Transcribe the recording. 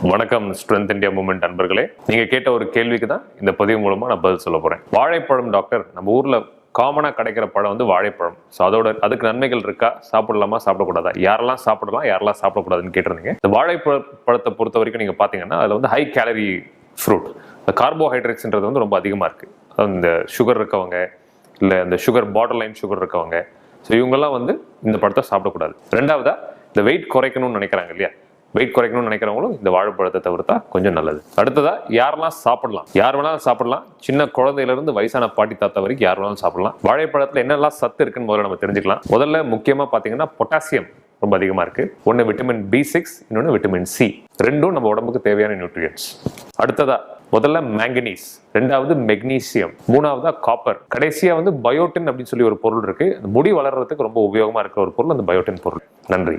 வணக்கம் strength India movement நண்பர்களே. நீங்க கேட்ட ஒரு கேள்விக்கு தான் இந்த பதிவு மூலமா நான் பதில் சொல்ல போறேன். வாழைப்பழம் டாக்டர், நம்ம ஊர்ல காமனா கிடைக்கிற பழம் வந்து வாழைப்பழம். ஸோ அதுக்கு நன்மைகள் இருக்கா, சாப்பிடலாமா சாப்பிடக்கூடாதா, யாரெல்லாம் சாப்பிடலாம் யாரெல்லாம் சாப்பிடக்கூடாதுன்னு கேட்டிருந்தீங்க. இந்த வாழைப்பழத்தை பொறுத்த வரைக்கும் நீங்க பாத்தீங்கன்னா அதுல வந்து ஹை கேலரி ஃப்ரூட், இந்த கார்போஹைட்ரேட்ஸ்ன்றது வந்து ரொம்ப அதிகமா இருக்கு. இந்த சுகர் இருக்கவங்க, இல்ல இந்த சுகர் பார்டர் லைன் சுகர் இருக்கவங்க, ஸோ இவங்கெல்லாம் வந்து இந்த பழத்தை சாப்பிடக்கூடாது. ரெண்டாவதா, இந்த வெயிட் குறைக்கணும்னு நினைக்கிறாங்க இல்லையா, வெயிட் குறைக்கணும்னு நினைக்கிறவங்களும் இந்த வாழைப்பழத்தை தவிர்த்தா கொஞ்சம் நல்லது. அடுத்ததா, யாரெல்லாம் சாப்பிடலாம், யார் வேணாலும் சாப்பிடலாம். சின்ன குழந்தையில இருந்து வயசான பாட்டி தாத்தா வரைக்கும் யார் வேணாலும் சாப்பிடலாம். வாழைப்பழத்துல என்னெல்லாம் சத்து இருக்குன்னு முதல்ல நம்ம தெரிஞ்சுக்கலாம். முதல்ல முக்கியமா பாத்தீங்கன்னா பொட்டாசியம் ரொம்ப அதிகமா இருக்கு. ஒன்னு விட்டமின் B6, இன்னொன்னு விட்டமின் C. ரெண்டும் நம்ம உடம்புக்கு தேவையான நியூட்ரியன்ஸ். அடுத்ததா, முதல்ல மேங்கனீஸ், ரெண்டாவது மெக்னீசியம், மூணாவதா காப்பர், கடைசியா வந்து பயோட்டின் அப்படின்னு சொல்லி ஒரு பொருள் இருக்கு. முடி வளர்றதுக்கு ரொம்ப உபயோகமா இருக்கிற ஒரு பொருள் அந்த பயோட்டின் பொருள். நன்றி.